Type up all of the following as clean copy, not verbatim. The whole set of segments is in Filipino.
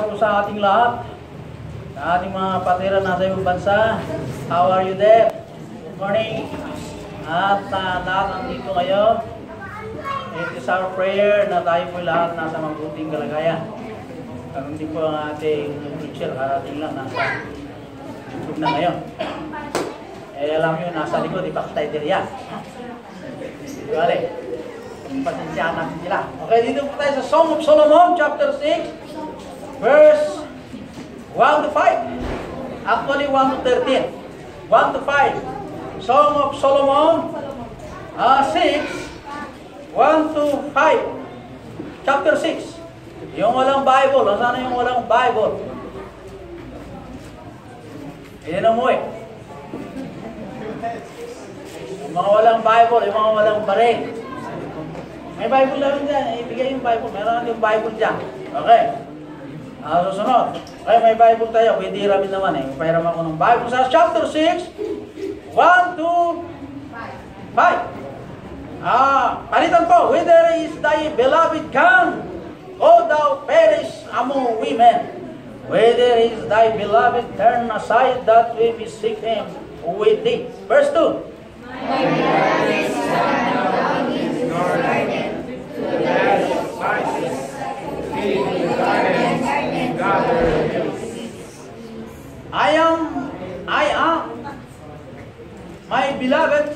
po sa ating lahat, sa ating mga kapatiran nasa ibang bansa. How are you there? Good morning. At lahat nandito ngayon. It is our prayer na tayo po lahat nasa mabuting kalagayan. At hindi po ang ating preacher, karating lang nasa YouTube na ngayon. Alam nyo, nasa likod, ipakitay din yan. Bale, pasensyahan natin sila. Okay, dito po tayo sa Song of Solomon, chapter 6, verse 1 to 5. Actually, 1 to 13. 1 to 5. Song of Solomon, 6, 1 to 5. Chapter 6. Yung walang Bible. Nasaan yung walang Bible? Yan mo eh. Yung mga walang Bible, yung mga walang baril. May Bible namin dyan. Ibigay yung Bible. Meron yung Bible dyan. Okay. Susunod. Okay, may Bible tayo. Pwede ramin naman eh. Pairam ako ng Bible. Sa chapter 6, 1 to 5. Palitan po. Whither is thy beloved gone, O thou perish among women? Whither is thy beloved turned aside that we may seek him with thee? Verse 2. My beloved is gone down into the garden, to the bed of spices, feeding in the garden, and gather I am my beloved,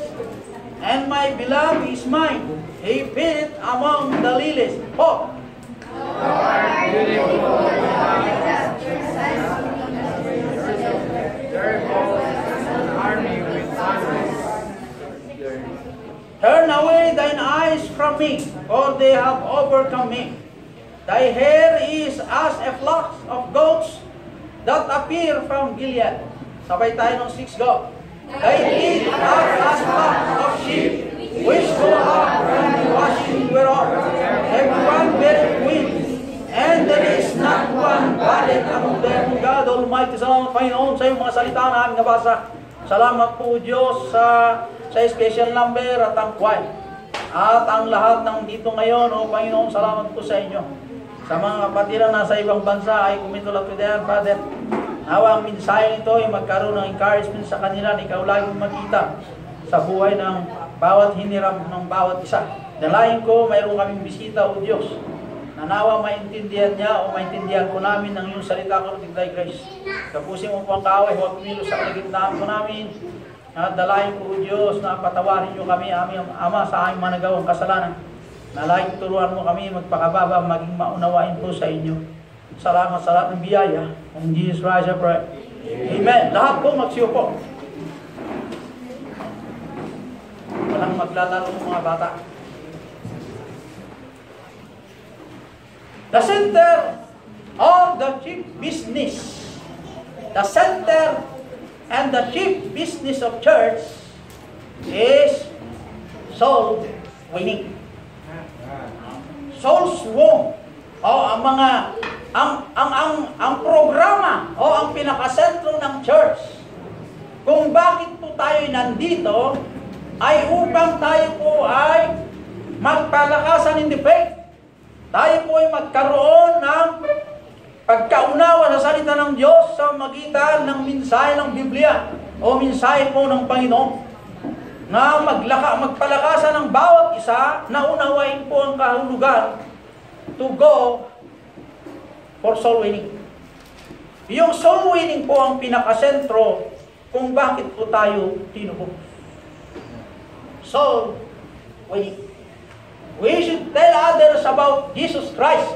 and my beloved is mine. He feedeth among the lilies. Oh! Thou art beautiful, Turn away thine eyes from me, for they have overcome me. Thy hair is as a flock of goats that appear from Gilead. Sabay tayo ng 6, go. Thy teeth are as flocks of sheep, which go up from the washing whereof. Everyone beareth wind, and there is not one body among them. God Almighty, salamat Panginoon sa iyong mga salita na aming nabasa. Salamat po Diyos sa special number at ang choir. At ang lahat ng dito ngayon, O Panginoon, salamat po sa inyo. Sa mga kapatiran na sa ibang bansa ay kumitulad ko din, Father. Nawa ang mensahe nito ay magkaroon ng encouragement sa kanila na ikaw lagi makita sa buhay ng bawat hiniram ng bawat isa. Dalayan ko, mayroon kaming bisita, O Diyos, na nawa maintindihan niya o maintindihan ko namin ng iyong salita ko ng thy grace. Kapusin mo po ang kaaway, huwag kumilos sa kalagitnaan ko namin. At dalayan ko, O Diyos, na patawarin niyo kami, aming Ama, sa aming managawang kasalanan. Nalaing turuan mo kami magpakababa, maging maunawain po sa inyo. Salamat sa lahat ng biyaya. In Jesus Christ I pray. Amen. Lahat po magsiyo po. Walang maglalaro ng mga bata. The center of the chief business. The center and the chief business of church is soul winning. Souls won. O ang programa o ang pinakasentro ng church kung bakit po tayo nandito ay upang tayo po ay magpalakasan in the faith. Tayo po ay magkaroon ng pagkaunawa sa salita ng Diyos sa magitan ng mensahe ng Biblia o mensahe po ng Panginoon na magpalakasan ng bawat isa na unawain po ang kahulugan to go for soul winning. Yung soul winning po ang pinakasentro kung bakit po tayo tinubos. Soul winning. We should tell others about Jesus Christ.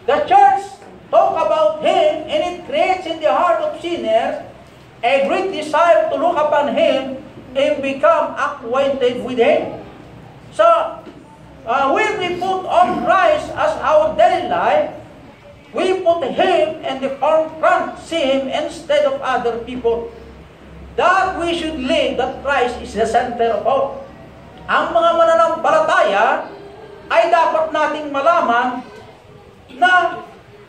The church talk about Him, and it creates in the heart of sinners a great desire to look upon Him and become acquainted with Him. So, when we put on Christ as our daily life, we put Him in the forefront, see Him instead of other people. That we should live, that Christ is the center of all. Ang mga mananampalataya ay dapat nating malaman na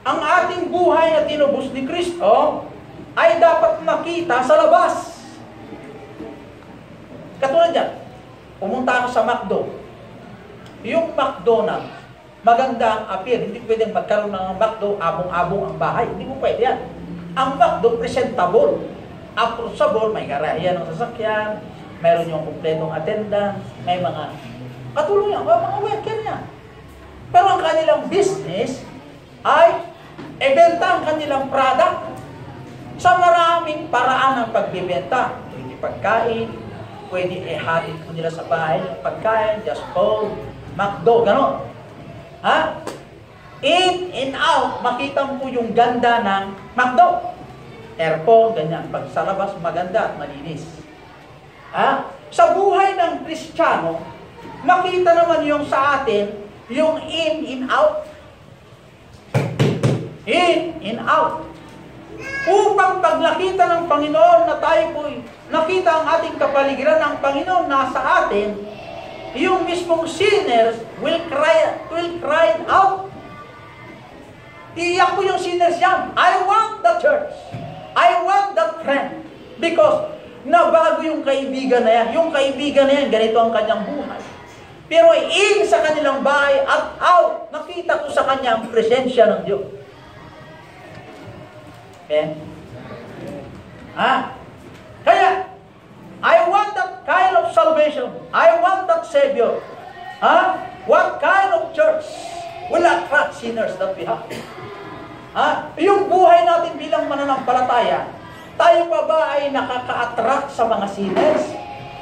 ang ating buhay na tinubos ni Kristo ay dapat makita sa labas. Katulad yan, pumunta ako sa McDo. Yung McDonald's, maganda ang appear. Hindi pwedeng magkaroon ng McDo, abong-abong ang bahay. Hindi mo pwede yan. Ang McDo, presentable. Approachable, may garayan ng sasakyan, mayroon yung kumpletong attendance, may mga katulong yan, mga worker niya. Pero ang kanilang business ay ibenta ang kanilang product sa maraming paraan ng pagbibenta. Pwede pagkain, pwede ihatid po nila sa bahay yung pagkain, just food, McDo, gano'n. Ha? In and out, makita mo po yung ganda ng McDo. Aircon, ganyan. Pag sa labas, maganda at malinis. Ha? Sa buhay ng Kristiyano, makita naman yung sa atin, yung in, out. In, out. Upang paglakita ng Panginoon na tayo po'y nakita ang ating kapaligiran ng Panginoon nasa atin, yung mismong sinners will cry out. Iyak po yung sinners yan. I want the church. I want that friend. Because nabago yung kaibigan na yan. Yung kaibigan na yan, ganito ang kanyang buhay. Pero in sa kanilang bahay at out, nakita ko sa kanya ang presensya ng Diyos. Okay? Kaya, I want that kind of salvation. I want that Savior. What kind of church will attract sinners that we have? Yung buhay natin bilang mananampalataya, tayo pa ba ay nakaka-attract sa mga sinners?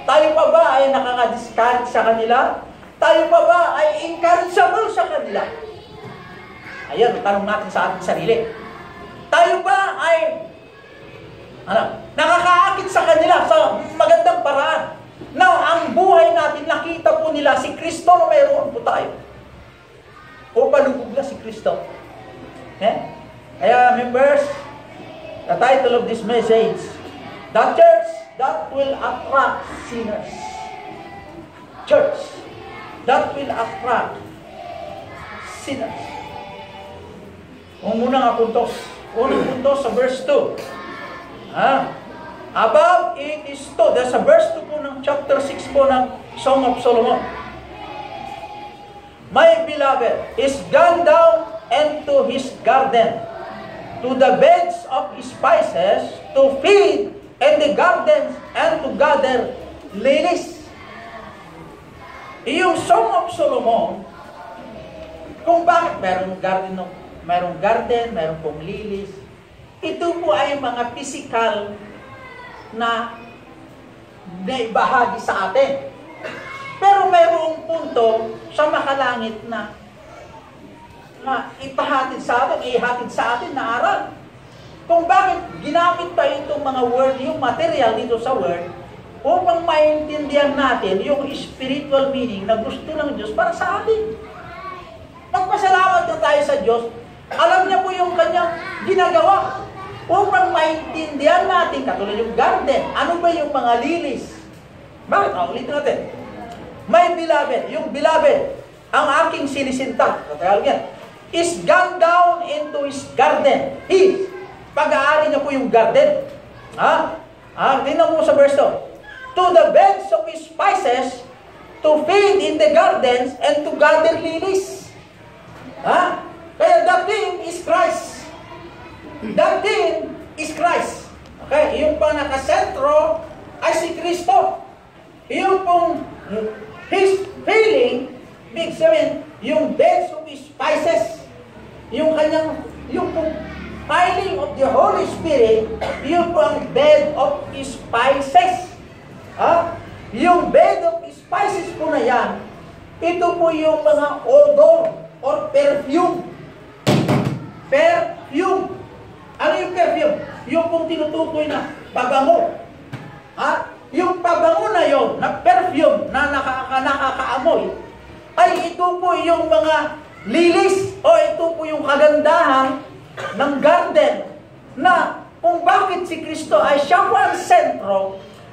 Tayo pa ba ay nakaka-discourage sa kanila? Tayo pa ba ay encourageable sa kanila? Ayan, tanong natin sa ating sarili. Tayo ba ay nakakaakit sa kanila sa magandang paraan na ang buhay natin nakita po nila si Kristo na mayroon po tayo? O palubog na si Kristo? Kaya members, the title of this message, the church that will attract sinners. Church that will attract sinners. Unang punto sa verse 2. Above it is to. There's a verse 2 po ng chapter 6 po ng Song of Solomon. My beloved is gone down into his garden, to the beds of spices, to feed in the gardens and to gather lilies. Yung Song of Solomon, kung bakit mayroong garden, mayroong pong lilies, ito po ay mga physical na bahagi sa atin. Pero mayroong punto sa makalangit na ihatid sa atin na aral. Kung bakit ginamit pa itong mga word, yung material dito sa word, upang maintindihan natin yung spiritual meaning na gusto ng Diyos para sa atin. Magpasalamat na tayo sa Diyos. Alam niya po yung kanyang ginagawa upang maintindihan natin, katulad yung garden, ano ba yung mga lilis? Bakit? Ulitin natin. My beloved, yung beloved, ang aking sinisinta, is gone down into his garden. Pag-aari niya po yung garden. Tingnan mo sa verse 2. To the beds of his spices, to feed in the gardens, and to gather lilies. Kaya that thing is Christ. That thing is Christ. Okay? Yung pang nakasentro ay si Kristo. Yung pong his feeling, big sabihin, yung beds of his spices, yung kanyang, yung pong piling of the Holy Spirit, yung pong bed of his spices. Yung bed of his spices po na yan, ito po yung mga odor or perfume. Perfume. Ano yung perfume? Yung pong tinutukoy na pabango. Yung pabango na yon, na perfume, na nakakaamoy, ay ito po yung mga lilis, o ito po yung kagandahan ng garden, na kung bakit si Kristo ay siya po ang sentro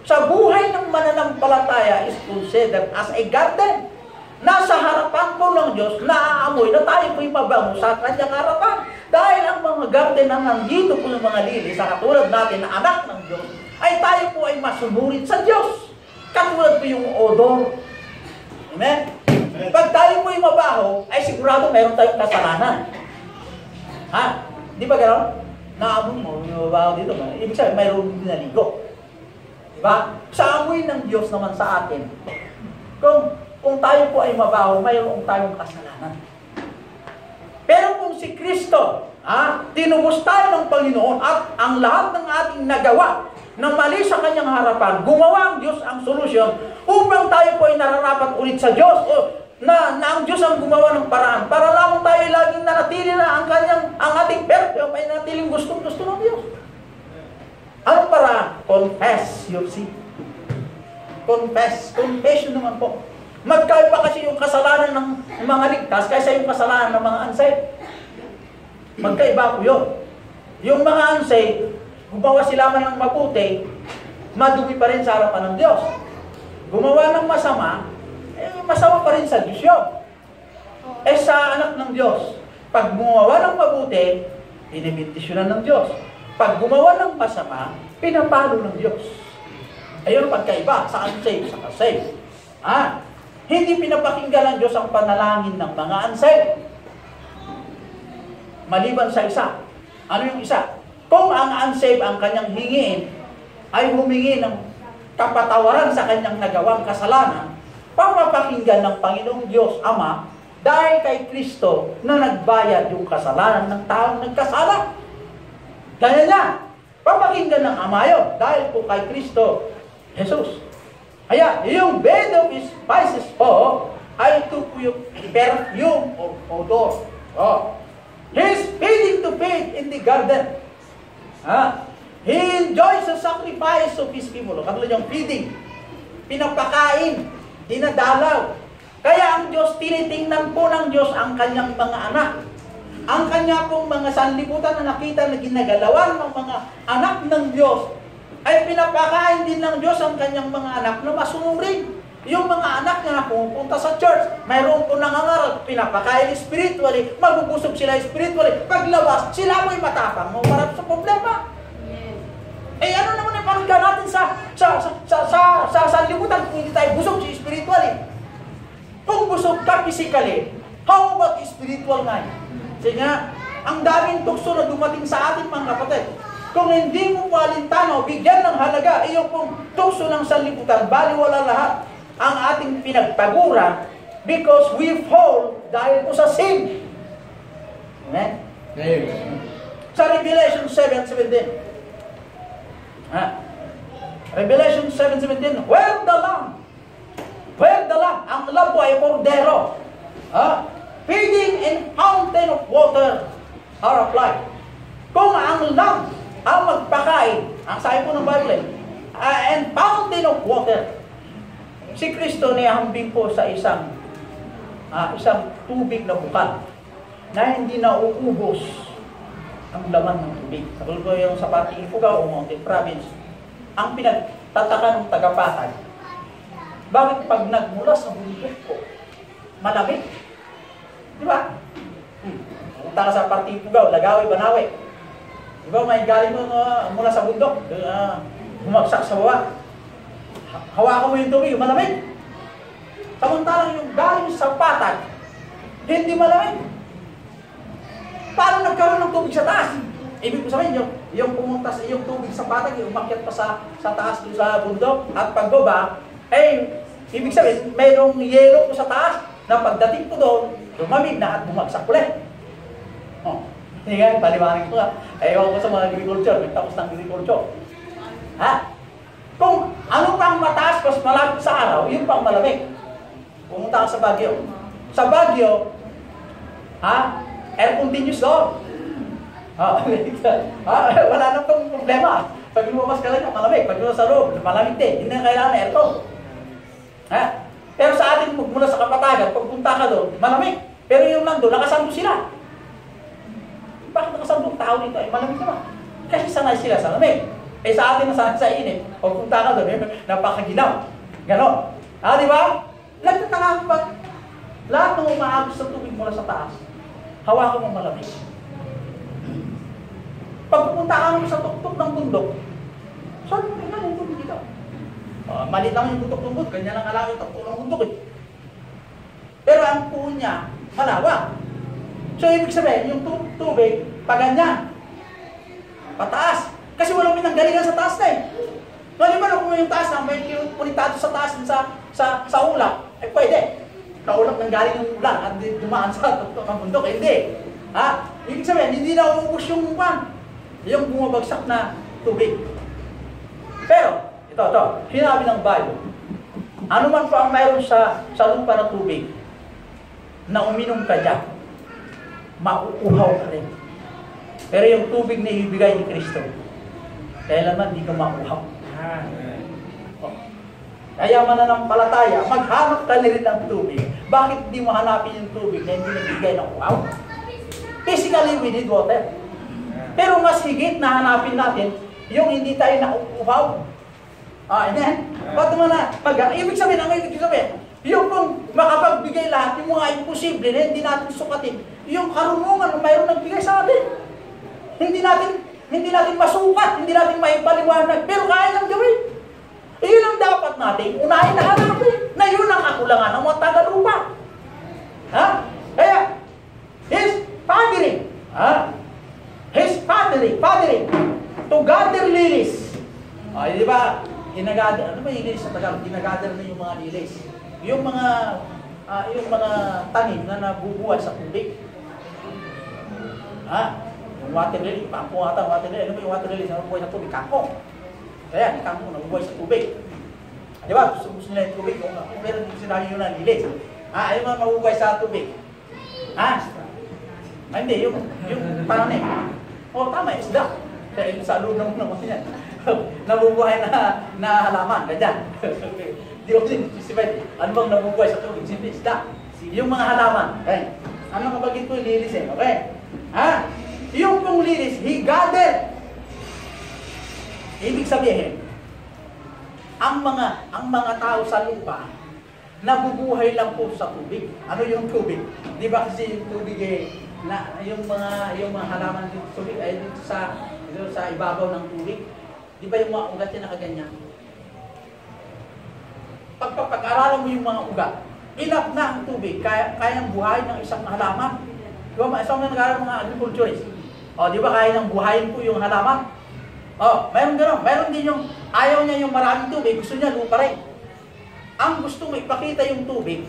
sa buhay ng mananampalataya is considered as a garden. Nasa harapan po ng Diyos, naaamoy na tayo po'y mabango sa kanyang harapan. Dahil ang mga garden na nandito po yung mga lilis, sa katulad natin na anak ng Diyos, ay tayo po ay masunurit sa Diyos. Katulad po yung odor. Amen? Pag tayo po'y mabaho, ay sigurado mayroon tayong kasalanan. Ha? Di ba gano'n? Naamoy mo, yung mabaho dito. Ibig sabihin, mayroon din naligo. Di ba? Sa amoy ng Diyos naman sa atin, kung tayo po ay mabaho, mayroon tayong kasalanan. Pero kung si Kristo, tinubos tayo ng Panginoon at ang lahat ng ating nagawa na mali sa kanyang harapan, gumawa ang Diyos ang solusyon upang tayo po ay nararapat ulit sa Diyos na ang Diyos ang gumawa ng paraan para lamang tayo ay laging nanatili na ang ating perfect ay nanatiling gusto ng Diyos. Anong paraan? Confess your sin. Confession naman po. Magkaiba kasi yung kasalanan ng mga ligtas kaysa yung kasalanan ng mga unsaved. Magkaiba po yun. Yung mga unsaved, gumawa sila man ng mabuti, madumi pa rin sa harapan ng Diyos. Gumawa ng masama, masama pa rin sa Diyos yun. Sa anak ng Diyos, pag gumawa ng mabuti, inimbendisyonan ng Diyos. Pag gumawa ng masama, pinapalo ng Diyos. Ayun ang pagkaiba sa unsaved sa saved. Hindi pinapakinggan ng Diyos ang panalangin ng mga unsaved. Maliban sa isa. Ano yung isa? Kung ang unsaved ang kanyang hingiin, ay humingi ng kapatawaran sa kanyang nagawang kasalanan, papapakinggan ng Panginoong Diyos Ama dahil kay Kristo na nagbayad yung kasalanan ng taong nagkasala. Kaya niya, papakinggan ng Ama yun dahil po kay Kristo Jesus. Kaya, yung bed of his spices po, ay ito po yung perfume of odor. He's feeding to feed in the garden. He enjoys the sacrifice of his people. Katulad yung feeding. Pinapakain, dinadalaw. Kaya ang Diyos, tinitingnan po ng Diyos ang kanyang mga anak. Ang kanya pong mga sanlibutan na nakita na ginagalawan ng mga anak ng Diyos, ay pinapakain din ng Diyos ang kanyang mga anak na masunurin. Yung mga anak niya na pumunta sa church, mayroon po nangangaral, pinapakain spiritually, magubusog sila spiritually. Paglabas, sila mo'y matapang, mamarap sa problema. Ano naman ang pakinggan natin sa sanlibutan kung hindi tayo busog spiritually? Kung busog ka physically, how about spiritual nga? Kasi nga, ang daming tukso na dumating sa ating mga kapatid. Kung hindi mo palintano, bigyan ng halaga, iyong pong tukso ng sanlibutan, baliwala lahat ang ating pinagpagura because we fall dahil po sa sin. Amen? Sa Revelation 7:17. Revelation 7:17, where the lamb, ang lamb ay kordero, feeding in fountain of water are applied. Kung ang lamb ang magpakain, ang sabi po ng Bible, and fountain of water, si Kristo niyahambing po sa isang tubig na bukal na hindi nauubos ang laman ng tubig. Katulad ko yung sa Pati Ifugao o Mountain Province, ang pinagtataka ng tagapatay, bakit pag nagmula sa bundok ko, malamig? Di ba? Punta ka sa Pati Ifugao, Lagawi, Banawe. Di ba may galing mo mula sa bundok, bumagsak sa baba. Hawakan mo yung tubig, malamig. Samantalang yung galing sa patag, hindi malamig. Paano nagkaroon ng tubig sa taas? Ibig ko sabihin, yung pumunta sa yung tubig sa patag, yung umakyat pa sa taas doon sa bundok, at pagbaba, ibig sabihin, mayroong yelo po sa taas, na pagdating ko doon, lumamig na at bumagsak ulit. Hindi nga, paliwanag ko nga. Ewan ko sa mga agriculture, nagtapos ng agriculture. Kung ano pang mataas, mas malapit sa araw, yun pang malamig. Pumunta ka sa Baguio. Sa Baguio, air continuous doon. Wala nang pang problema. Pag lumabas ka lang, malamig. Pag lumabas sa loob, malamig din. Hindi na kailangan aircon. Pero sa atin, mula sa kapatagan, pag punta ka doon, malamig. Pero yung nandun, nakasando sila. Bakit nakasandong tao dito? Malamig naman. Kasi sanay sila sa lamig. Sa atin na sanay sa init. Pag punta ka doon, napakaginaw. Ganon. Di ba? Nagtataka ba? Lahat ng umaagos sa tubig mula sa taas, hawakan mo malamig. Pag pupunta ka naman sa tuktok ng bundok, saan mo tingnan yung tubig dito? Mali lang yung bundok ng bundok. Ganyan ang alam yung tuktok ng bundok . ang puon niya malawak. So, ibig sabihin, yung tubig, paganyan. Pataas. Kasi walang pinanggalingan sa taas na eh. So, di ba kung yung taas na, may punitado sa taas sa ulap, eh pwede. Kaulap ng galing ng ulan at dumaan sa tuktok ng bundok, hindi. Ha? Ibig sabihin, hindi na uubos yung yung bumabagsak na tubig. Pero, ito, sinabi ng Bible, ano man po ang mayroon sa lupa ng tubig, na uminom ka dyan, mauuhaw ka rin. Pero yung tubig na ibigay ni Kristo, kailanman hindi ka mauuhaw. Kaya mananampalataya, maghanap ka rin ng tubig. Bakit hindi mo hanapin yung tubig na hindi nagbigay ng uhaw? Physically, we need water. Pero mas higit na hanapin natin yung hindi tayo nauuhaw. Amen? Ba't naman na? Ibig sabihin, ang ibig sabihin, yung kung makapagbigay lahat, yung mga imposible na hindi natin sukatin, yung karunungan na mayroon nagbigay sa atin. Hindi natin masukat, hindi natin maipaliwanag, pero kaya nang gawin. Iyon ang dapat natin unahin na hanapin, na yun ang kakulangan ng mga tagalupa. Ha? Kaya, His fathering, to gather lilies. Di ba? Ano ba yung lilies sa Tagalog? Ginagather na yung mga lilies. Yung mga tanim na nabubuhay sa tubig. Yung water lily, pampo ata, water lily. Ano ba yung water lily na nabubuhay sa tubig? Kangkong. Kaya, yung kangkong nabubuhay sa tubig. Di ba? Gusto nila yung tubig. Kung meron din sinabi yun na lilies. Ayaw mga mabubuhay sa tubig. Hindi, yung pananim. Tama, isda. Kaya sa loob ng mga yan. Nabubuhay na halaman. Ganyan. Di ko sinisipay. Ano bang nabubuhay sa tubig? Simple, isda. Yung mga halaman. Okay. Ano kapag ito lilis eh? Okay. Yung pong lilis, he gathered. Ibig sabihin, ang mga tao sa lupa, nabubuhay lang po sa tubig. Ano yung tubig? Di ba kasi yung tubig yung mga halaman dito sa tubig ay dito sa ibabaw ng tubig. Di ba yung mga ugat yan nakaganyan? Pag-aralan mo yung mga ugat, enough na ang tubig, kayang buhayin ng isang halaman. Di ba? Isang nag-aaral mga agriculturist. Di ba kaya nang buhayin po yung halaman? Mayroon gano'n. Mayroon din yung ayaw niya yung maraming tubig, gusto niya lupa rin. Ang gusto mo ipakita yung tubig,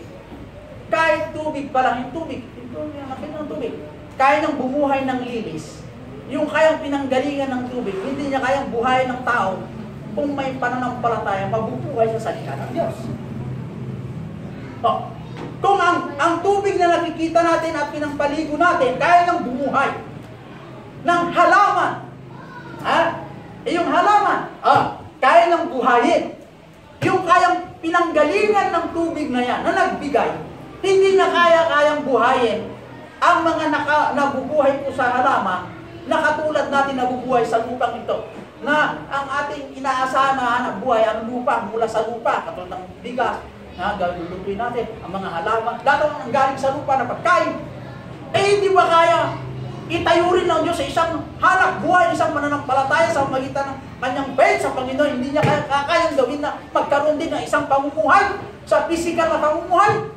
kahit tubig pa lang yung tubig, ng tubig, kaya nang bumuhay ng lilis, yung kayang pinanggalingan ng tubig, hindi niya kayang buhayin ng tao kung may pananampalataya, mabubuhay sa salita ng Diyos. Kung ang tubig na nakikita natin at pinampaligo natin, kaya nang bumuhay ng halaman, yung halaman, kaya nang buhayin. Yung kayang pinanggalingan ng tubig na yan, na nagbigay, hindi na kayang buhayin ang mga nabubuhay po sa halaman, na katulad natin nabubuhay sa lupang ito, na ang ating inaasahan na hanap buhay, ang lupa, mula sa lupa, katulad ng bigas, lulutuin natin, ang mga halaman, lahat ng galing sa lupa na pagkain, hindi ba kaya itayurin ng Diyos sa isang hanap buhay, isang mananampalataya sa magitan ng kanyang faith sa Panginoon, hindi niya kayang gawin na magkaroon din ng isang pamumuhay, sa physical na pamumuhay.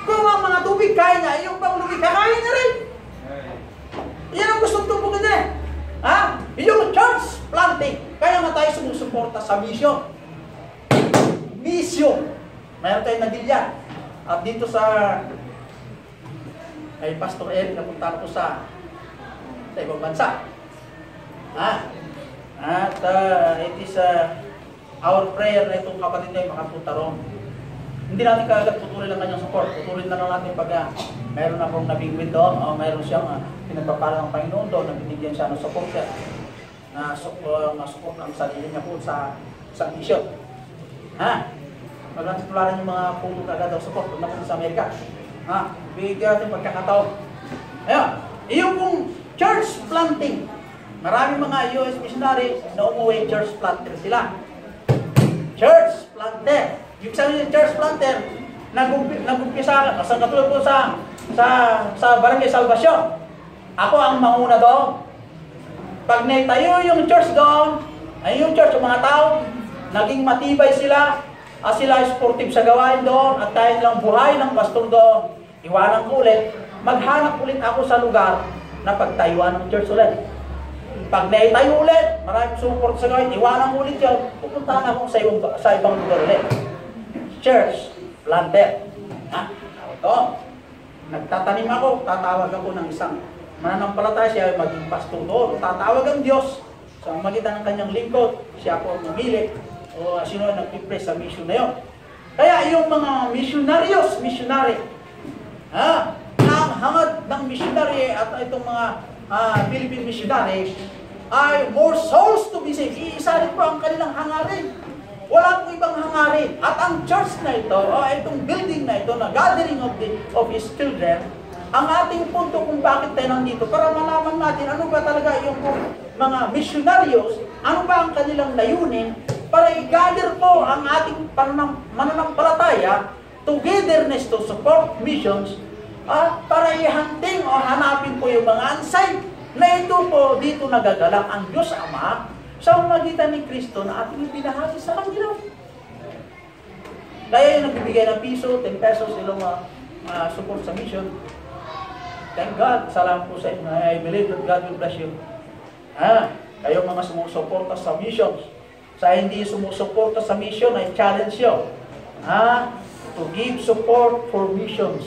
Kung ang mga tubig kaya niya, yung pamumuhay kaya niya rin. Yan ang gustong tubukin din eh. Yung church planting, kaya nga tayo sumusuporta sa mission. Mission. Mayroon tayong nagilyan. At dito kay Pastor Eric, napunta ko sa ibang bansa. At it is our prayer na itong kapatid ay makapunta ron. Hindi natin kaagad putulin ang kanyang support. Putulin na lang natin pag mayroon akong nabingwin doon o mayroon siyang pinagpapala ng Panginoon doon, nabinigyan siya ng support siya. Na-support ang sarili niya po sa mission. Pag natin tularan yung mga puno agad ng support, pag napunta sa Amerika. Bigyan natin pagkakataon. Ayun, yung pong church planting. Maraming mga US missionary na umuwi, church planter sila. Church planter. Yung sabi ng church planter, nag-umpisa, sa katulad po sa Barangay Salvacion. Ako ang manguna doon. Pag naitayo yung church doon, ay yung church, yung mga tao, naging matibay sila, sila sportive sa gawain doon, at tayo lang buhay ng pastor doon. iwanan ko ulit, maghanap ulit ako sa lugar na pagtayuan ng church ulit. Pag naitayo ulit, maraming support sa gawin, iwanan ko ulit yun, pupuntahan ako sa ibang lugar ulit. Church planter. Ito. Nagtatanim ako, tatawag ako ng isang mananampalataya, siya maging pastor doon. Tatawag ang Diyos sa magitan ng kanyang lingkod, siya po ang mamili o sino ang nagpipress sa mission na yun. Kaya yung mga missionary, ang hangad ng missionary at itong mga Philippine missionary ay more souls to be saved. Iisa rin po ang kanilang hangarin. Walang ibang hangarin. At ang church na ito, itong building na ito, na gathering of His children, ang ating punto kung bakit tayo nandito, para malaman natin ano ba talaga yung mga missionaryos, ano ba ang kanilang layunin, para i-gather po ang ating mananampalataya, togetherness to support missions, para ihanting o hanapin po yung mga unsaved, na ito po dito nagagalak ang Diyos Ama sa magitan ni Kristo na ating ibinahagi sa kanila. Kaya yung nagbibigay ng piso, 10 pesos, ilang support sa mission. Thank God, salamat po sa inyo. I believe that God will bless you. Kayo mga sumusuporta sa missions. Sa hindi sumusuporta sa mission, I challenge you to give support for missions.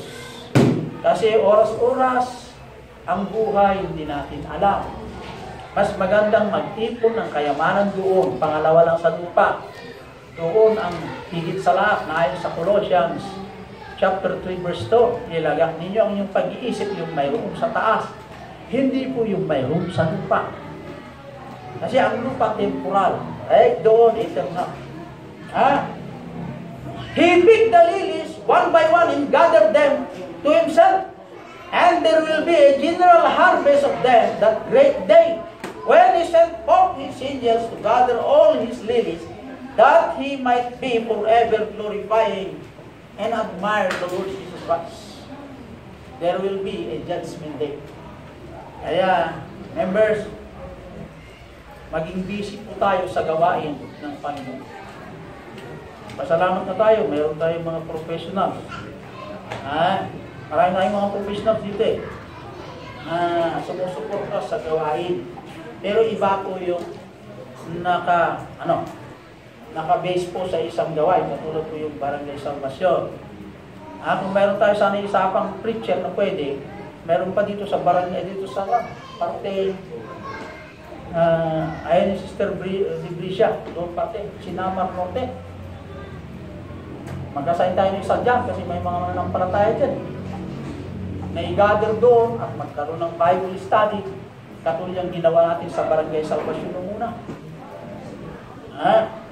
Kasi oras-oras, ang buhay hindi natin alam. Mas magandang mag-ipon ng kayamanan doon, pangalawa lang sa lupa. Doon ang higit sa lahat, na ayon sa Colossians chapter 3 verse 2, ilagak ninyo ang inyong pag-iisip yung mayroon sa taas, hindi po yung mayroon sa lupa. Kasi ang lupa temporal, doon eternal. He picked the lilies one by one and gathered them to Himself. And there will be a general harvest of them that great day, when He sent forth His angels to gather all His lilies, that He might be forever glorifying and admire the Lord Jesus Christ. There will be a judgment day. Kaya, members, maging busy po tayo sa gawain ng Panginoon. Pasalamat na tayo, mayroon tayong mga professionals. Marami tayong mga professionals dito sumusuporta sa gawain. Pero iba po yung naka-base po sa isang gawain, katulad po yung Barangay Salvacion. Kung meron tayo sana isa pang preacher na pwede, meron pa dito sa barangay, dito sa parte, ayan yung Sister Bricia, doon parte, Sinamar Norte. Magkasayin tayo ng isa dyan, kasi may mga mananampalataya dyan. Na i-gather doon at magkaroon ng Bible study, katulad yung ginawa natin sa Barangay Salvacion noong una.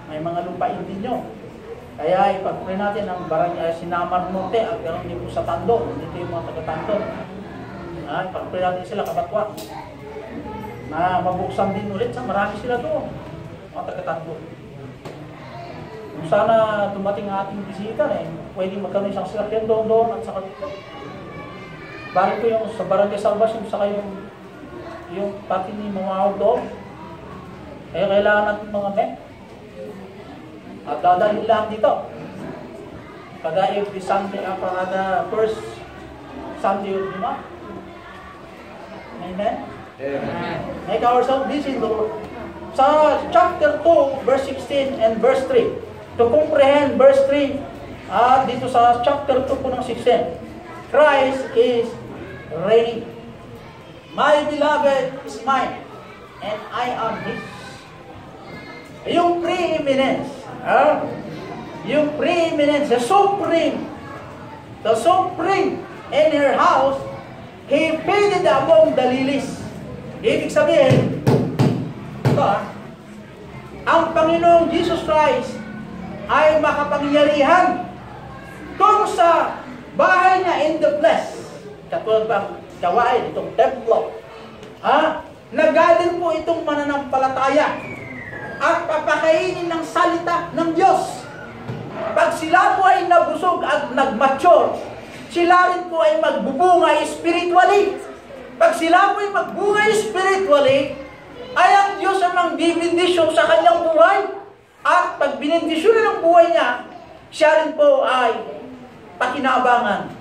May mga lupain din nyo. Kaya ipag-pray natin ang Barangay Sinamar Norte at ganoon din po sa Tando. Dito yung mga taga-Tando. Ipag-pray natin sila, Kabatwa. Na mabuksan din ulit sa marami sila doon. Mga taga-Tando. Kung sana dumating ang ating bisita, pwede magkaroon isang sasakyan doon at saka dito. Balik ko yung sa Barangay Salvacion, saka yung pati ni mga doon. Kaya kailangan natin mga at dadalhin lang dito. Kada every Sunday, kada first Sunday of the month. Amen? Amen. Make ourselves busy in the Lord. Sa chapter 2, verse 16 and verse 3. To comprehend verse 3, dito sa chapter 2 po ng 16. Christ is reigning. My beloved is mine, and I am His. Yung preeminence, yung preeminence, the supreme in her house, He painted among the lilies. Ibig sabihin, ito ang Panginoong Jesus Christ ay makapangyarihan kung sa bahay niya in the flesh. Katulad bang gawain itong templo. Nag-gather po itong mananampalataya at papakainin ng salita ng Diyos. Pag sila po ay nabusog at nag-mature, sila rin po ay magbubunga spiritually. Pag sila po ay magbunga spiritually, ay ang Diyos ang magbibindisyon sa kanyang buhay. At pag binindisyon ng buhay niya, siya rin po ay pakinabangan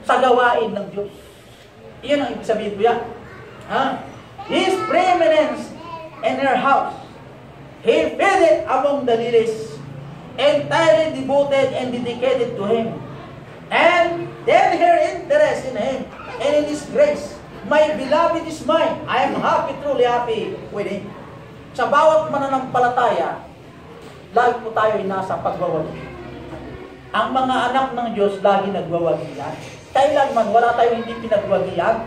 sa gawain ng Diyos. Iyan ang ibig sabihin ko yan. His preeminence in her house. He fed it among the lilies, entirely devoted and dedicated to Him. And then her interest in Him and in His grace. My beloved is mine. I am happy, truly happy with Him. Sa bawat mananampalataya, lagi po tayo nasa pagwawagi. Ang mga anak ng Diyos lagi nagwawagian. Kailanman wala tayong hindi pinagwagian.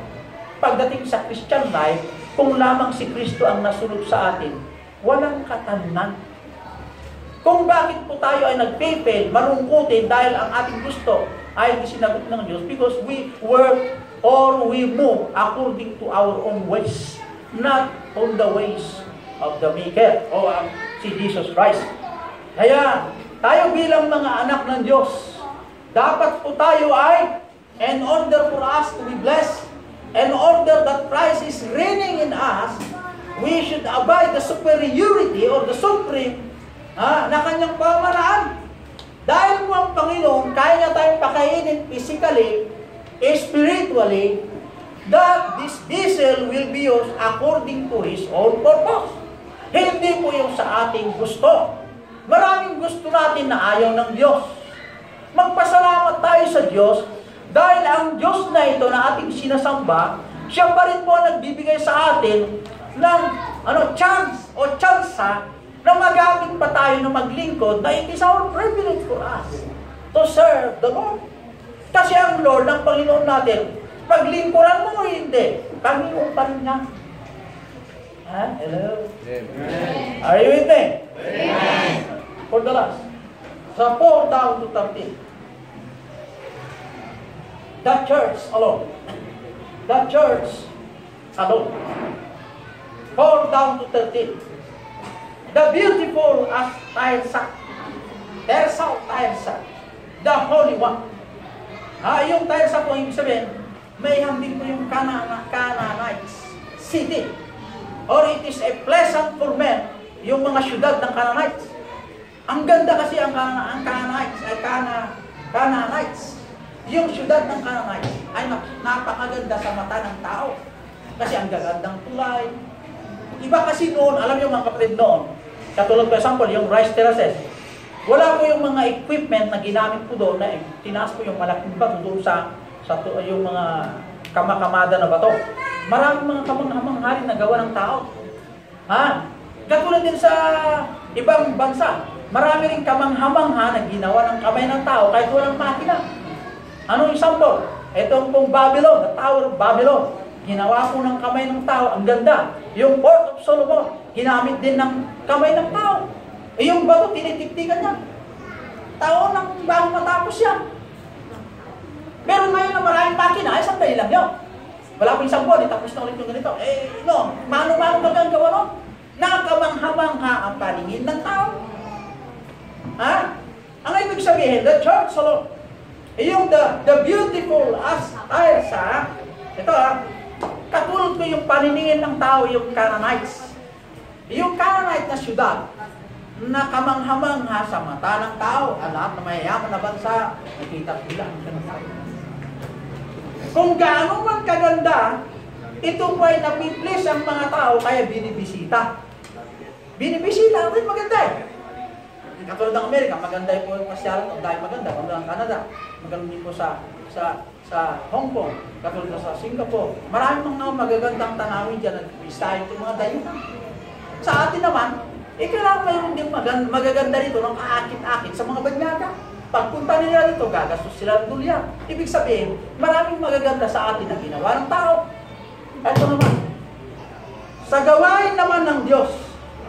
Pagdating sa Christian life, kung lamang si Kristo ang nasunod sa atin, walang katanan. Kung bakit po tayo ay nagpe-fail, marungkutin dahil ang ating gusto ay hindi sinagot ng Diyos because we work or we move according to our own ways, not on the ways of the Maker o si Jesus Christ. Kaya tayo bilang mga anak ng Diyos, dapat po tayo ay, in order for us to be blessed, in order that Christ is reigning in us, we should abide the superiority or the supreme na kanyang pamaraan. Dahil po ang Panginoon, kaya niya tayong pakainin physically, spiritually, that this vessel will be used according to His own purpose. Hindi po yung sa ating gusto. Maraming gusto natin na ayaw ng Diyos. Magpasalamat tayo sa Diyos dahil ang Diyos na ito na ating sinasamba, siya pa rin po ang nagbibigay sa atin ng chance o tsansa na magamit pa tayo na maglingkod na it is our privilege for us to serve the Lord. Kasi ang Lord, ang Panginoon natin, paglingkuran mo o hindi, Panginoon pa rin niya. Hello? Amen. Are you with me? Amen. For the last. So 4 down to 13. The church alone. The church alone. 4 down to 13. The beautiful as Tirsa. Tirsa. The Holy One. Yung Tirsa po, ibig sabihin, may hambing po yung Canaanites city. Or it is a pleasant for men, yung mga syudad ng Canaanites. Ang ganda kasi ang Canaanites. Yung syudad ng Canaanites ay napakaganda sa mata ng tao. Kasi ang gagandang tulay. Iba kasi noon, alam niyo mga kapatid noon, katulad for example, yung rice terraces, wala po yung mga equipment na ginamit po doon na tinaas po yung malaking bato doon sa yung mga kamakamada na bato. Maraming mga kamanghamang na gawa ng tao. Katulad din sa ibang bansa, marami rin kamanghamang na ginawa ng kamay ng tao kahit walang makina. Anong example? Itong pong Babylon, the Tower of Babylon. Ginawa po ng kamay ng tao, ang ganda. Yung Port of Solomon, ginamit din ng kamay ng tao. Yung bato, tinitiktikan niya. Tao nang bago matapos yan. Pero ngayon na maraming makina, ay sandali lang yun. Wala po isang buwan, tapos na ulit yung ganito. Mano-mano magagawa nun? Nakamangha-mangha ang paningin ng tao. Ang ibig sabihin, the church alone, yung the beautiful as Tirsa, ito katulad ko yung paniningin ng tao, yung Canaanites. Yung Canaanite na syudad, na kamangha-mangha sa mata ng tao, lahat na mayayaman na bansa, nakita nila ang kanasay. Kung gaano man kaganda, ito po ay napiplis ang mga tao, kaya binibisita. Binibisita, rin maganda eh. Katulad ng Amerika, maganda po yung pasyalan, dahil maganda, maganda ng Canada, maganda din po sa Hong Kong, katulad sa Singapore. Maraming mga magagandang tanawin dyan, nag-bistahin itong mga dayuhan. Sa atin naman, kailangan mayroon din magaganda rito ng kaakit-akit sa mga banyaga. Pagpunta nila dito, gagastos sila ng dulyan. Ibig sabihin, maraming magaganda sa atin na ginawa ng tao. Ito naman, sa gawain naman ng Diyos,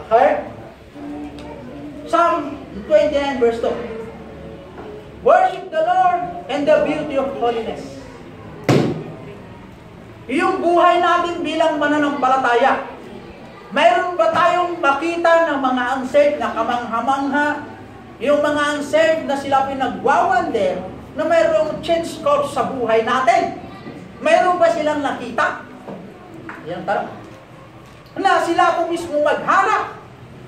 okay? Psalm 29 verse 2. Worship the Lord in the beauty of holiness. Yung buhay natin bilang mananampalataya, mayroon ba tayong makita ng mga unsaved na kamangha-mangha? Yung mga unsaved na sila pinagwawander na mayroong change course sa buhay natin? Mayroon ba silang nakita? Yan tanong. Na sila po mismo maghanap.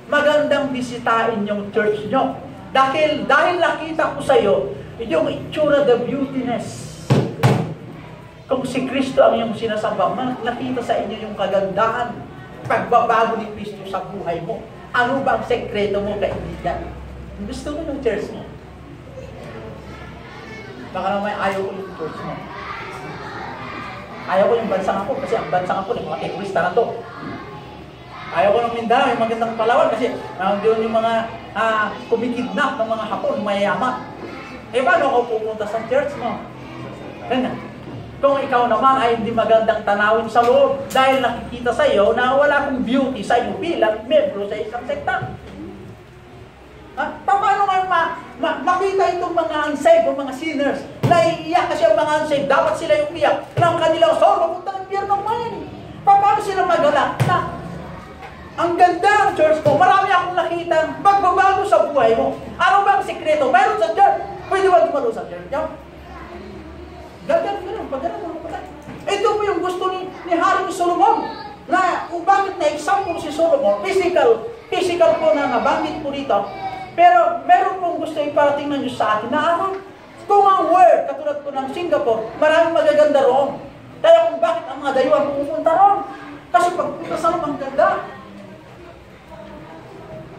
Magandang bisitahin yung church nyo. Dahil nakita ko sa iyo, yung itsura, the beautiness. Kung si Kristo ang iyong sinasamba, nakita sa inyo yung kagandahan, pagbabago ni Kristo sa buhay mo. Ano ba ang sekreto mo, kaibigan? Gusto mo yung church mo? Baka naman ayaw ko yung church mo. Ayaw ko yung bansang ako, kasi ang bansang ako, yung mga terorista na to. Ayaw ko ng Mindanao, yung magandang Palawan, kasi doon yung mga kumikidnap ng mga Hapon, mayayaman. Paano ako pupunta sa church mo? Ganyan. Kung ikaw naman ay hindi magandang tanawin sa loob dahil nakikita sa iyo na wala kang beauty sa iyo bilang membro sa isang sekta. Paano ngayon makita itong mga unsaved o mga sinners na iiyak kasi ang mga unsaved, dapat sila yung iyak ng kanilang sorrow, punta ng biyernong mayan. Paano sila magalak na ang ganda ng church mo, marami akong nakita magbabago sa buhay mo. Ano ba ang sikreto? Mayroon sa church. Pwede ba dumalo sa church? Ganyan. Ito po yung gusto ni Haring Solomon. Na kung bakit na-example si Solomon, physical po na nabanggit po dito. Pero meron pong gusto iparating ng Diyos sa atin na araw. Kung ang word, katulad po ng Singapore, maraming magaganda roon. Kaya kung bakit ang mga dayuhan pupunta roon? Kasi pagpunta sa ang ganda.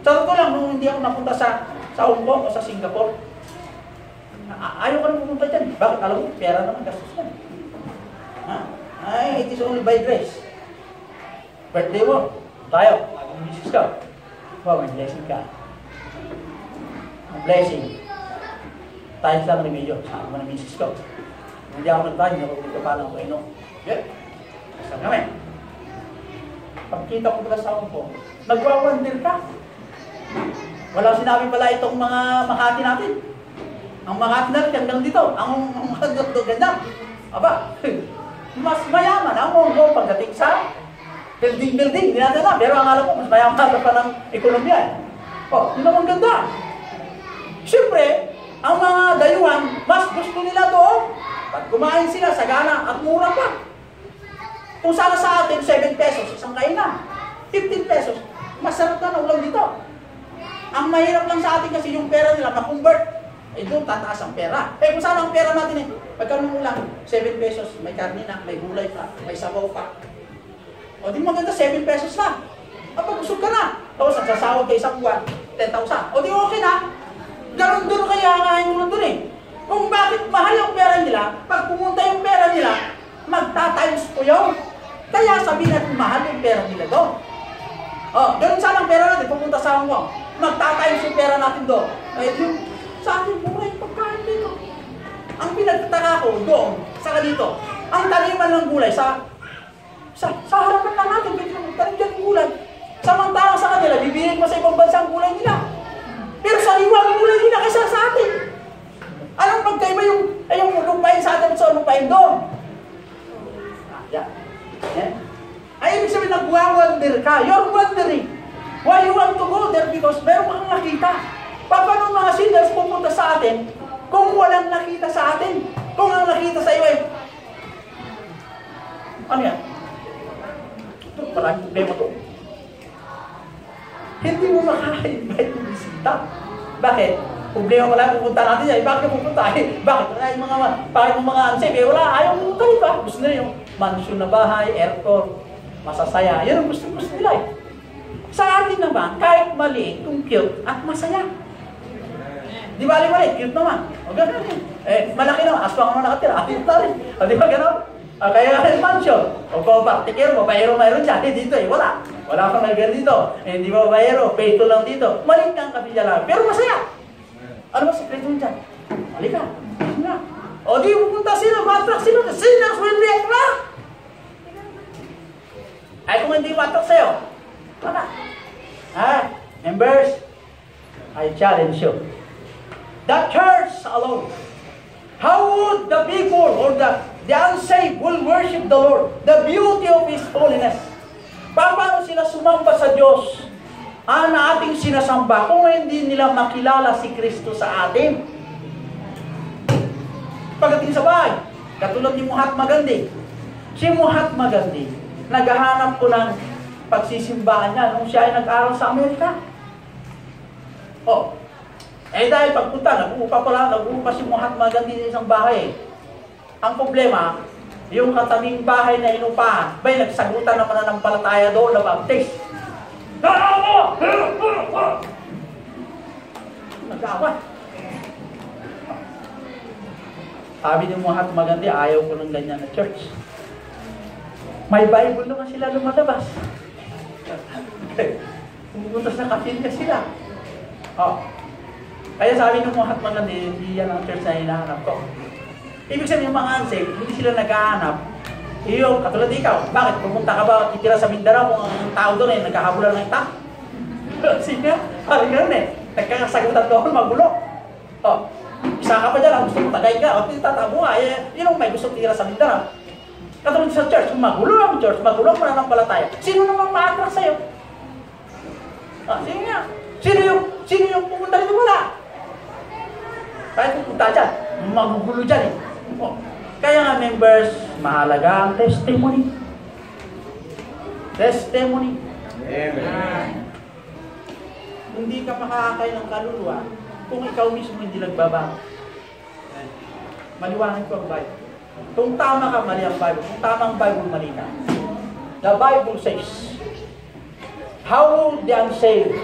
Sabi ko lang, nung hindi ako napunta sa Hong Kong o sa Singapore, ayaw ka na pumunta dyan. Bakit? Alam mo, pera naman, gastos yan. It is only by grace. Birthday mo, tayo, mag-misis ka. May blessing ka. Ang blessing. Tayo lang ng medyo, saan mo na misis ko. Hindi ako nagtayo, nakapit ka pa lang ko ino. Yeah. Saan kami? Pagkita ko pala sa Hong Kong, nagwa-wonder ka. Walang sinabi pala itong mga Makati natin. Ang Makati natin hanggang dito. Ang ganda. Aba, mas mayaman ang Hong Kong pagdating sa building. Hindi natin alam. Pero ang alam ko, mas mayaman pa ng ekonomiya. Yun naman ganda. Siyempre, ang mga dayuhan, mas gusto nila doon. Pag kumain sila, sagana at mura pa. Kung sana sa atin, 7 pesos, isang kainan. 15 pesos, masarap na ulam dito. Ang mahirap lang sa atin kasi yung pera nila ma-convert. Doon tataas ang pera. Kung saan ang pera natin pagka nung ulang, 7 pesos, may karne na, may gulay pa, may sabaw pa. O di maganda, 7 pesos lang. Pag-usog ka na. Tapos nagsasawag ka isang buwan, 10,000. O di okay na. Ganon doon kaya ngayon mo doon Kung bakit mahal yung pera nila, pag pumunta yung pera nila, magtatimes po yun. Kaya sabihin natin mahal yung pera nila doon. Ganon sana ang pera natin, pupunta sa Hong Kong. Magtatimes yung pera natin doon. Yung sa atin, mura yung pagkain dito. Ang pinagtataka ko doon, saka dito, ang taniman ng gulay sa harapan lang natin, tanim dyan yung gulay. Samantalang sa kanila, bibigyan mo sa ibang bansa ang gulay nila. Pero sariwa ang gulay nila kaysa sa atin. Anong pagkaiba yung lupain sa atin at sa lupain doon? Ay, ibig sabihin, nag-wonder ka. You're wondering why you want to go there because meron kang nakita. Paano mga sinners pupunta sa atin kung walang nakita sa atin? Kung ang nakita sa iyo ay ano yan? Ito, maraming problema to. Hindi mo makaka-invite yung bisita. Bakit? Problema wala, pupunta natin yan. Bakit pupunta? Bakit? Bakit yung mga unsafe? Wala, ayaw pupunta rin. Gusto nila yung mansion na bahay, aircon, masasaya. Yan ang gusto nila Sa atin naman, kahit maliit, kung cute at masaya. Di ba maliit? Cute naman. O gano'n malaki naman. Aswang naman nakatira. Cute na rin. O di ba gano'n? Kaya yung mansion. O kung partiker mo, mayroon dyan. Dito wala. Wala kang nagano dito. Hindi ba mayroon? Peto lang dito. Maliit kang kapilya lang. Pero masaya. Ano ba sekreto mo dyan? Halika. O di pupunta sila. Matrak sila. The sinners will be attract. Ay kung hindi matrak sa'yo. Wala. Members, I challenge you. The church alone. How would the people or the unsaved will worship the Lord? The beauty of His holiness. Paano sila sumamba sa Diyos na ating sinasamba kung hindi nila makilala si Kristo sa atin? Pagdating sa bahay, katulad ni Mahatma Gandhi. Si Mahatma Gandhi, naghahanap ko ng pagsisimbahan niya nung siya ay nag-aral sa Amerika. Dahil pagpunta, nag-uupa si Mahatma Gandhi sa isang bahay. Ang problema, Yung katabing bahay na inupahan, may nagsagutan naman na ng palataya doon na baptist. Nag-away. Sabi ni Mahatma Gandhi, ayaw ko ng ganyan na church. May Bible naman sila lumalabas. Pumunta sa kapilya sila. Oh. Kaya sabi ng Mahatma Gandhi, hindi yan ang church na hinahanap ko. Ibig sabihin mga ansay, hindi sila naghahanap. Iyo, katulad ikaw, bakit pumunta ka ba titira sa Mindanao kung ang tao doon ay nagkahabulan ng tao? Sige, parang gano'n eh. Nagkakasagutan doon, magulo. Oh, isa ka pa dyan, gusto mo tagay ka, o titatago ka, yun ang may gusto titira sa Mindanao. Katulad sa church, magulo ang church, magulo ang mananampalataya. Sino naman ma-attract sa'yo? Ah, sige nga. Sino yung pumunta dito? Wala. Kahit pupunta dyan, magugulo dyan eh. Oh. Kaya nga members, mahalaga ang testimony. Testimony. Amen. Hindi ka makakakay ng kaluluwa kung ikaw mismo hindi nagbabago. Maliwanag ko ang Bible. Kung tama ka, mali ang Bible. Kung tama ang Bible, mali ka. The Bible says, how the unsaved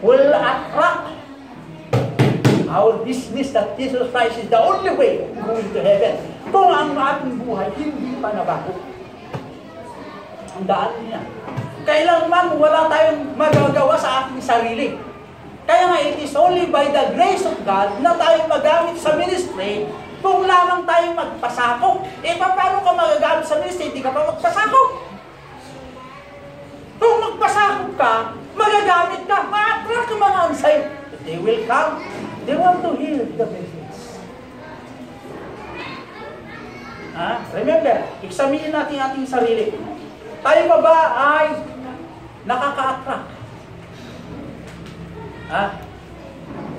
will attract our business that Jesus Christ is the only way going to heaven. Kung ang ating buhay hindi pa nabago. Ang daan niya. Kailangan wala tayong magagawa sa ating sarili. Kaya nga, it is only by the grace of God na tayo magamit sa ministry kung lamang tayong magpasakop. Eh, paano ka magagamit sa ministry? Hindi ka pa magpasakop. Kung magpasakop ka, magagamit ka, ma-attract ang mga unsaved. They will come. They want to hear the message. Remember, examinin natin ating sarili. Tayo pa ba ay nakaka-attract?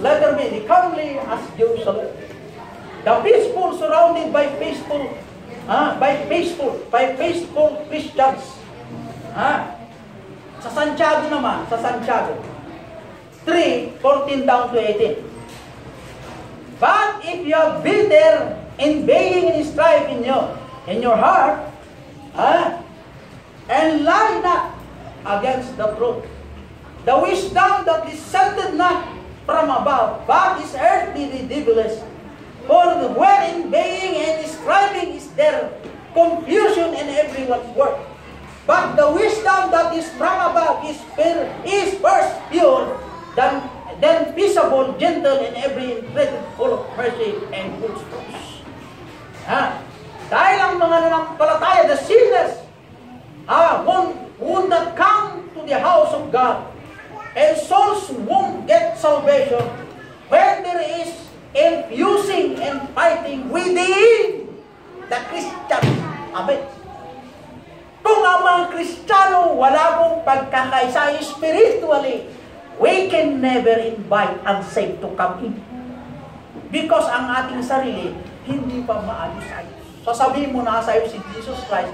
Letter B, the comely as Jerusalem. The peaceful surrounded by peaceful Christians. Sa Santiago naman, sa Santiago 3:14 down to 18. But if you are bitter, envying and strife in your heart, and lie not against the truth, the wisdom that descended not from above, but is earthly and devilish. For when envying and striving is there confusion in everyone's work. But the wisdom that is from above is first pure, then peaceable, gentle, and every entreated, full of mercy and good fruits. Dahil ang mga nanampalataya, the sinners, won't not come to the house of God, and souls won't get salvation when there is infusing and fighting within the Christian. Amen. Kung ang mga Kristiyano wala pong pagkakaisa spiritually, we can never invite unsaved to come in. Because ang ating sarili, hindi pa maayos-ayos. Sasabihin mo na sa iyo si Jesus Christ,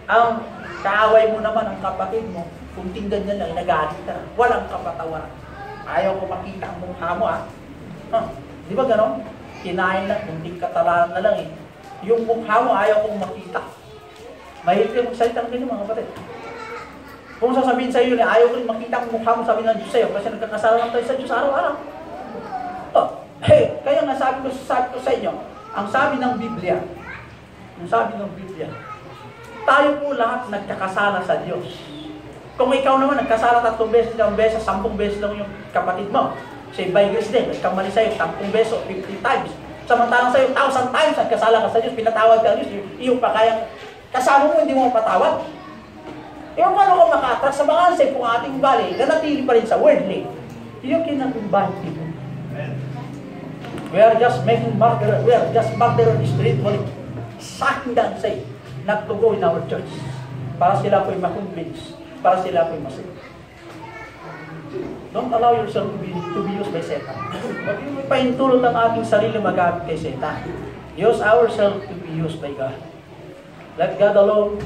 ang kaaway mo naman ang kapatid mo, kung tingnan niya lang, nagalit ka na. Walang kapatawaran. Ayaw ko makita ang mukha mo, Di ba gano'n? Kinain lang, kunting katalaran na lang eh. Yung mukha mo, ayaw kong makita. Mahirap yung magsalita ng ganyan, mga kapatid. Kung sasabihin sa iyo, ayaw ko rin makita ang mukha mo, sabi ng Diyos sa iyo, kasi nagkakasala lang tayo sa Diyos araw-araw. Kaya nga sabi ko sa inyo, ang sabi ng Biblia, tayo po lahat nagkakasala sa Diyos. Kung ikaw naman nagkasala 3 beses, 10 beses, 10 beses lang yung kapatid mo, say by grace din, nagkamali sa'yo 10 beses, 50 times. Samantalang sa'yo 1,000 times nagkasala ka sa Diyos, pinatawad ka ng Diyos, iyong pa kayang kasama mo, hindi mo mapatawad. Paano ko maka-attract sa mga unsaved kung ating bali, nanatili pa rin sa worldly? You cannot invite people. We are just making murder, we are just murder spiritually. Sucking the unsaved not to go in our church. Para sila po'y ma-convince, para sila po'y masave. Don't allow yourself to be used by Satan. Huwag yung ipahintulot ang ating sarili magamit kay Satan. Use ourselves to be used by God. Let God alone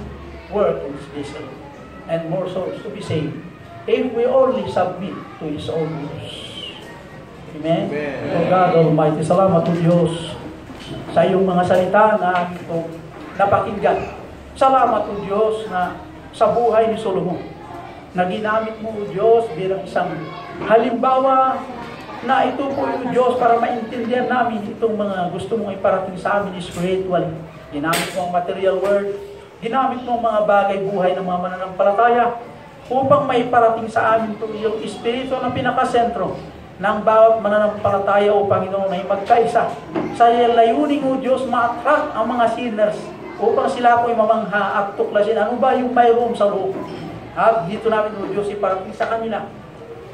work in this vessel, and more souls to be saved if we only submit to His own rules. Amen? Amen. O God Almighty, salamat po Diyos sa iyong mga salita na aking napakinggan. Salamat o Diyos na sa buhay ni Solomon, na ginamit mo o Diyos bilang isang halimbawa na ito po o Diyos para maintindihan namin itong mga gusto mong iparating sa amin spiritually. Ginamit mo ang material word, ginamit mo ang mga bagay buhay ng mga mananampalataya upang may parating sa amin ito yung espiritu na pinakasentro ng bawat mananampalataya o Panginoon ay magkaisa sa layuning o Diyos ma-attract ang mga sinners upang sila po'y mamangha at tuklasin ano ba yung mayroon sa loob. At dito namin o Diyos iparating sa kanila.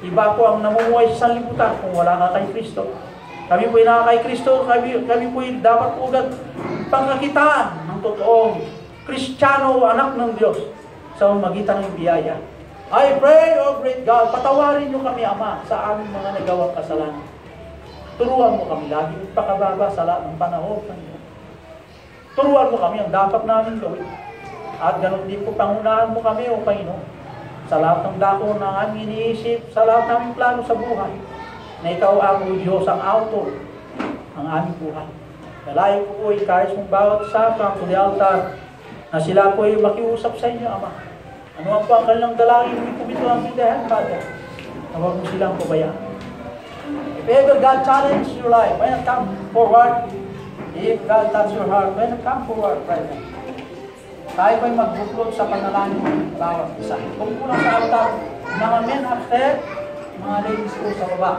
Iba po ang namumuhay sa sanlibutan kung wala ka kay Kristo. Kami po'y naka kay Kristo, kami po'y dapat po agad pangkakitaan ng totoong Kristiyano o anak ng Diyos sa magitan ng biyaya. I pray, O great God, patawarin niyo kami, Ama, sa aming mga nagawang kasalanan. Turuan mo kami lagi magpakababa sa lahat ng panahon, Panginoon. Turuan mo kami ang dapat namin gawin. At ganun din po, pangunahan mo kami, O Panginoon, sa lahat ng dako ng aming iniisip, sa lahat ng aming plano sa buhay, na ikaw ang O Diyos, ang author ng aming buhay. Dalayan ko po, ikayos mong bawat sa to the altar, na sila po ay makiusap sa inyo, Ama. Ano ang po ang kanilang dalangin, hindi kumito ang pindahan, Father, na huwag mo silang pabayaan. If ever God challenge your life, when it come forward, if God touch your heart, when it come forward, right now, tayo ba'y magbuklod sa panalangin ng bawat isa. Kung kulang sa altar, mga men upstairs, mga ladies po sa baba.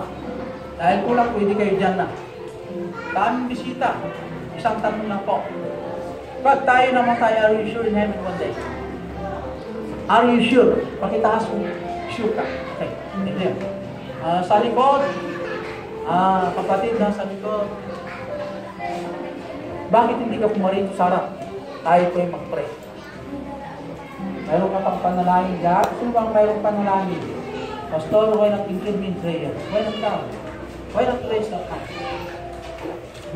Dahil kulang, pwede kayo dyan na. Daming bisita, isang tanong lang po. Pag tayo naman tayo, are you sure in heaven one day? Are you sure? Pakitaas mo, sure ka. Okay, hindi. Sa likod, kapatid na sa likod, bakit hindi ka pumarito sa harap? Tayo po yung mag-pray. Mayroon ka pang panalangin dyan? Sino bang mayroong panalangin? Pastor, why not include me in prayer? Why not come? Why not raise that hand?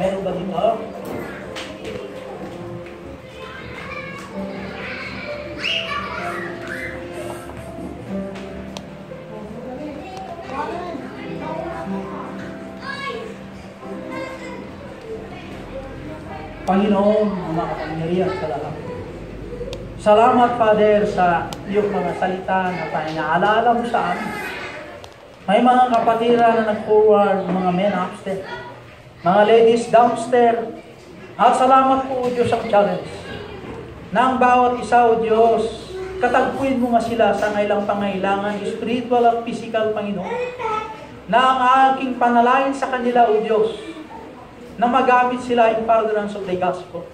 Mayroon ba dito? Panginoon, ang makapangyarihan sa lahat. Salamat, Father, sa iyong mga salita na pinaalala mo sa amin. May mga kapatira na nag-forward, mga men upstairs, mga ladies downstairs. At salamat po, O Diyos, ang challenge. Na ang bawat isa, O Diyos, katagpuin mo nga sila sa kailang pangailangan, spiritual at physical, Panginoon. Na ang aking panalangin sa kanila, O Diyos, na magamit sila in furtherance of the gospel.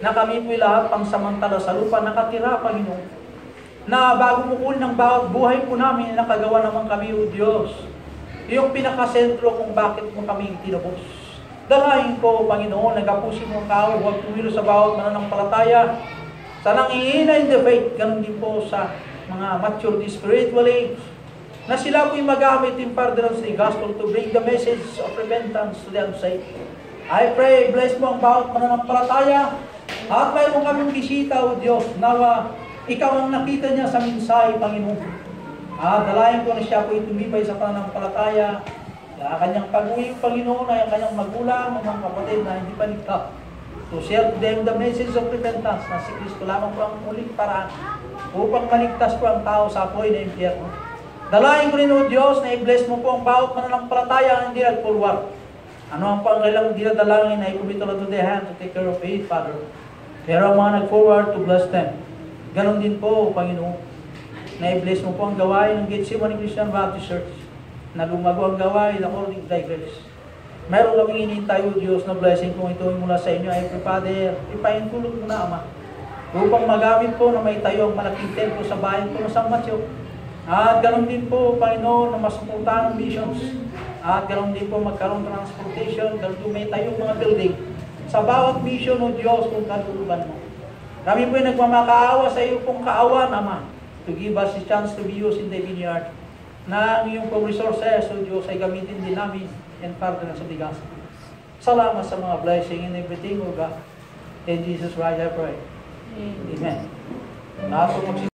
Na kami po'y lahat pangsamantala sa lupa nakatira, Panginoon. Na bago mo kunin ang bawat buhay po namin, nakagawa naman kami, O Diyos, yung pinakasentro kung bakit mo kami tinubos. Dalahin ko, Panginoon, nagapusin mo ang tao, huwag pumilo sa bawat mananampalataya. Sa nangihina in the faith, ganun din po sa mga mature spiritual age, na sila po'y magamit in furtherance of the gospel to bring the message of repentance to the unsaved. I pray, bless mo ang bawat mananampalataya at mayroon kaming bisita, O Diyos, nawa ikaw ang nakita niya sa minsay, Panginoon. Dalayan ko na siya po itumibay sa pananampalataya, sa kanyang pag-uwi, Panginoon, ay ang kanyang magulang, mga kapatid na hindi pa ligtas. To share to them the message of repentance na si Kristo lamang po ang muling paraan upang maligtas po ang tao sa apoy na impyerno. Dalayan ko rin, O Diyos, na i-bless mo po ang bawat mananampalataya na hindi nag-forward. Ano ang pangailang dinadalangin na ikumito na to their hand to take care of it, Father. Pero ang mga nag-forward to bless them. Ganon din po, Panginoon, na i-bless mo po ang gawain ng Gethsemane Christian Baptist Church na lumago ang gawain according to thy grace. Mayroon kaming inintay, O Diyos, na blessing kung ito mula sa inyo. Ay, Father, ipaintulog mo na, Ama, upang magamit po na may tayo ang malaking templo sa bayan po ng San Mateo. At ganon din po, Panginoon, na masuportahan ng missions. At ganoon din po magkaroon transportation, ganoon may tayong mga building. Sa bawat mission, O Diyos, kung kaluluban mo. Kami po ay nagmamakaawa sa iyo pong kaawan, Ama, to give us a chance to be used in the vineyard. Na ang iyong pong resources, O Diyos, ay gamitin din namin in furtherance of the gospel. Salamat sa mga blessing and everything, O God. In Jesus Christ I pray. Amen.